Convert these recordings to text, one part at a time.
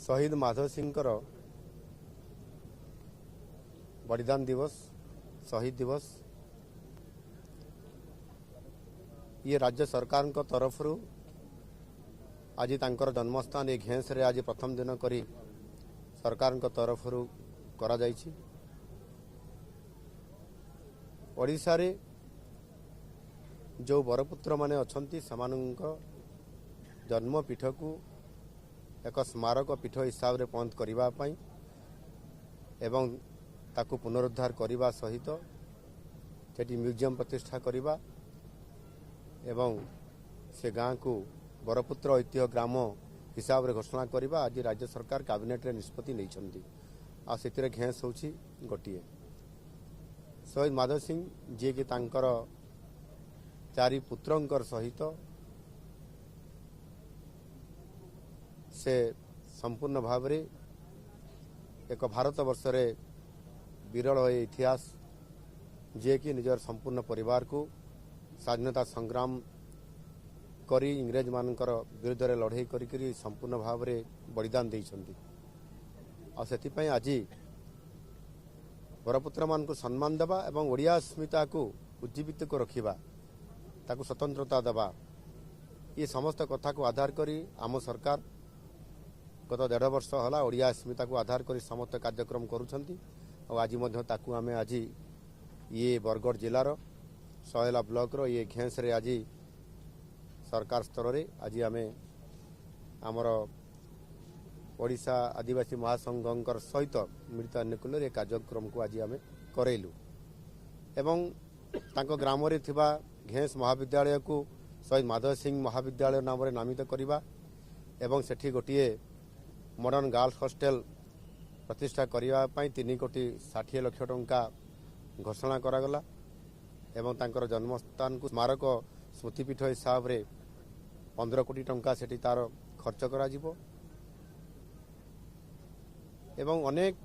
शहीद माधव सिंह बलिदान दिवस शहीद दिवस ये राज्य सरकार तरफ आज तांकर जन्मस्थान ये घेंस रे आज प्रथम दिन करी सरकार तरफ करा जायछि। ओडिशा रे जो बरपुत्र माने अछंती समानंक जन्मपीठ को एक स्मारक पीठ हिसाब रे पंथ करिबा पई एवं ताकू पुनरुद्धार करिबा सहित सेठी म्यूजियम प्रतिष्ठा करिबा एवं से गाँ को बरपुत्र ऐतिह्य ग्राम हिसाब रे घोषणा करिबा आज राज्य सरकार कैबिनेट रे निष्पत्ति नै छंती। आ सेतिरे घेंस होछि गोटिए शहीद माधव सिंह जे कि तांकर चारि पुत्रंकर सहित से संपूर्ण भाव रे एक भारत वर्ष रे विरल इतिहास जे कि निजर संपूर्ण परिवार को स्वाधीनता संग्राम करी इंग्रेज मानकर विरुद्ध रे लड़ाई करी संपूर्ण भाव रे बलिदान देइछंती। आ सेति पई आज बरपुत्र मान को सम्मान देबा एवं ओडिया अस्मिता को उज्जीवित को रखिबा ताकू स्वतंत्रता देबा ये समस्त कथा को आधार करी आम सरकार गत 1.5 वर्ष होला ओडिया अस्मिता को आधार करी समस्त कार्यक्रम करूछंती। और आज मध्य ताकू आमे आज ये बरगढ़ जिलार सहेला ब्लॉक रो ये घेंस रे आज सरकार स्तर रे आज आमे आमर ओडिशा आदिवासी महासंघर सहित मिलित अनुकूल ये कार्यक्रम को आज आमे करैलु एवं तांको ग्राम रे थिबा घेंस महाविद्यालय को शहीद माधव सिंह महाविद्यालय नाम रे नामित करिबा एवं सेठी गोटिए मॉडर्न गर्ल्स हॉस्टल प्रतिष्ठा करिबा पई 3,60 लाख टंका घोषणा करागला एवं तांकर जन्मस्थान को स्मारक स्मृतिपीठ हिसाब रे 15 कोटी टंका सेठी तार खर्च करा जिवो एवं अनेक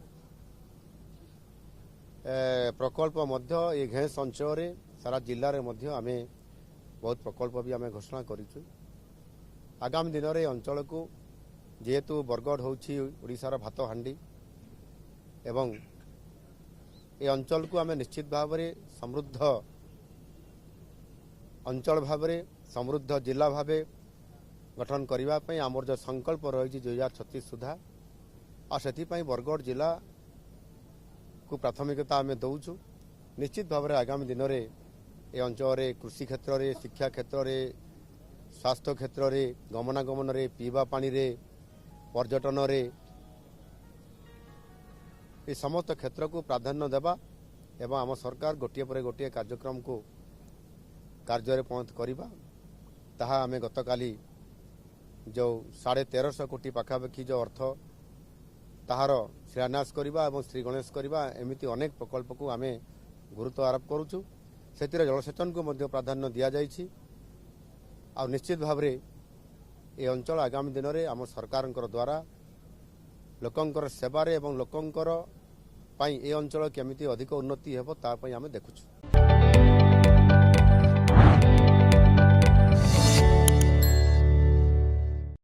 प्रकल्प मध्य ये घेंस अंचल रे सारा जिल्ला रे मध्य आमे बहुत प्रकल्प भी आमे घोषणा करिछु। आगामी दिन रे अंचल को जेहेतु बरगढ़ होछि ओडिशार भात हांडी एवं ये अंचल को आमे निश्चित भाव रे समृद्ध अंचल भाव रे समृद्ध जिला भावे गठन करिबा पई आमर जो संकल्प रही 2036 सुधा आ सेति पई बरगढ़ जिला को प्राथमिकता आमे दउछु। निश्चित भाव रे आगामी दिन रे ए अंचल रे कृषि क्षेत्र रे शिक्षा क्षेत्र रे स्वास्थ्य क्षेत्र रे गमनागमन रे पीवा पानी रे पर्यटन रे ये समस्त क्षेत्र को प्राधान्य देवा एवं आम सरकार गोटे पर गोटे कार्यक्रम को कार्य रे पंथ करिबा ताहा आमे गतकाली जो 1350 कोटी पाखापाखि जो अर्थ ताहार शिलान्यास करिबा एवं श्री गणेश करिबा एमिति अनेक प्रकल्प को आमे गुरुत्व आरोप करूछु। सेतिरे जलसेचन को मध्य प्राधान्य दिया जाइछि। आ निश्चित भाव रे ए अंचल आगामी दिन रे आम सरकारनकर द्वारा लोकंकर सेवा रे एवं लोकंकर पाई ए अंचल केमिति अधिक उन्नति हेबो ता पई आमे देखुछु।